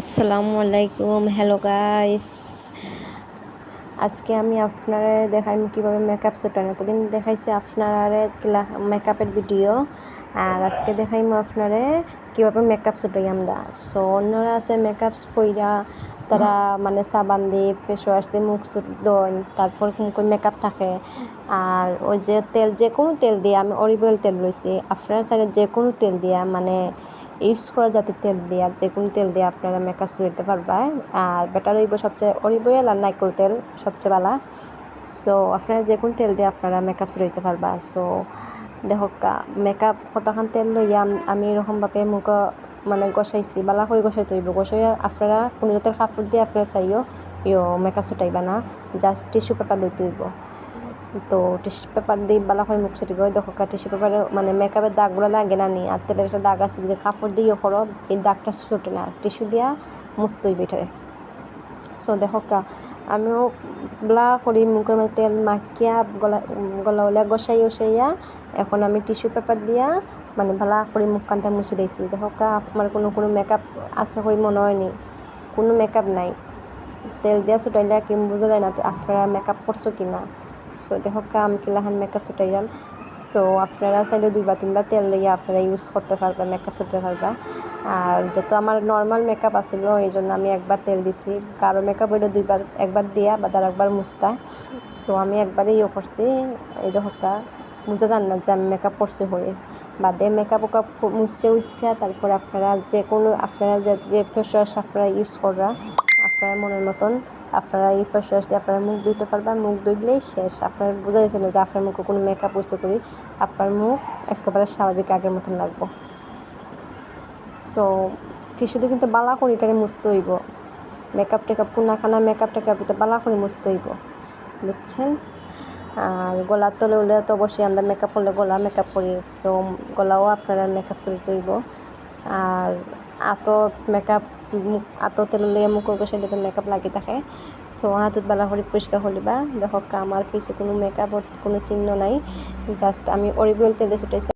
আসসালামু আলাইকুম, hello guys. আজকে আমি আপনারা দেখাইম কীভাবে মেকআপ ছুটান। এতদিন দেখাইছি আপনারা মেকআপের ভিডিও, আর আজকে দেখাইম আপনারা কীভাবে মেকআপ ছুটাই আমরা। সো অন্যরা আছে মেকআপ কইরা তারা মানে সাবান দিয়ে ফেস ওয়াশ দিয়ে মুখ দেন, তারপর মুখে মেকআপ থাকে। আর ওই যে তেল, যে কোনো তেল দিয়ে, আমি অলিভ অয়েল তেল লইছি, আপনারা চাইলে যে কোনো তেল দিয়া মানে ইউজ করা যাতে তেল দিয়া, যে কোনো তেল দিয়ে আপনারা মেকআপ দিতে পারবা। আর বেটার হইব সবচেয়ে অলিভ অয়েল আর নাইকল তেল সবচেয়ে ভালো। সো আপনারা যে কোনো তেল দিয়ে আপনারা মেকআপ দিতে পারবা। সো দেখো মেকআপ কতখান তেল লইয়া আমি এরকমভাবে মুখ মানে গসাইছি, বালা করে গসাইতে হইব। গসাই আপনারা কোনো জাতের কাপড় দিয়ে আপনারা চাইও মেকআপ ছুটাইবা না, জাস্ট টিস্যু পেপার লইতে হইব। তো টিস্যু পেপার দিয়ে বালা করে মুখ ছুটিব। দেখো টিস্যু পেপারে মানে মেকআপের দাগগুলো লাগে না নি, আর তেলের একটা দাগ আছে, যদি কাপড় দিয়েও করো এই দাগটা ছুটে না, টিস্যু দিয়া মুছতে হইবে এটারে। সো দেখো আমিও ব্লা করি মুখের মধ্যে তেল মাখিয়া গলা গসাইয়া এখন আমি টিস্যু পেপার দিয়া মানে ভালা করে মুখ কানটা মুছে দিয়েছি। দেখো আমার কোনো মেকআপ আছে করে মনে হয়নি, কোনো মেকআপ নাই। তেল দিয়া ছুটাইলে কি বোঝা যায় না তো আপনারা মেকআপ করছো কি না। সো দেখো আমি কিলাহান মেকআপ ছুটাইলাম। সো আপনারা চাইলে 2 বা 3 বার তেল লইয়া আপনারা ইউজ করতে পারবা, মেকআপ ছুটাতে পারবা। আর যেহেতু আমার নর্মাল মেকআপ আছিল এই জন্য আমি একবার তেল দিছি, কারো মেকআপ হইলে একবার দিয়া বা তার একবার মুছতা। সো আমি একবারই করছি। এই দেখো বুঝা যান না যে আমি মেকআপ করছি হয়ে বাদে মেকআপ মুছে তারপর আপনারা যে কোনো আপনারা যে ফেস ওয়াশ আপনারা ইউজ করা আপনার মনের মতন আপনারা এই ফেস ওয়াশ দিয়ে আপনারা মুখ ধুইতে পারবেন। মুখ ধুইলেই শেষ। আপনার বোঝা যেত না যে আপনার মুখে কোনো মেকআপ ইউজ করি, আপনার মুখ একেবারে স্বাভাবিক আগের মতন লাগবো। সো টিস্যু দিয়ে কিন্তু বালা করে এটাকে মুছতে হইব। মেকআপ টেকআপ কোনাখানা মেকআপ টেকআপ এটা বালা করে মুছতে হইব, বুঝছেন। আর গলার তলে উঠলে তো অবশ্যই আমরা মেকআপ করলে গলা মেকআপ করি। সো গলাও আপনারা মেকআপ চলতে হইব। আর আতো তেল লিয়ে মুখ বসাইলে তো মেকআপ লাগি থাকে। সো হাতত বালা করে পরিষ্কার করিবা। দেখো আমার ফেসে কোনো মেকআপত কোনো চিহ্ন নাই, জাস্ট আমি অলিভ অয়েল তেল দিয়ে ছুটাইছি।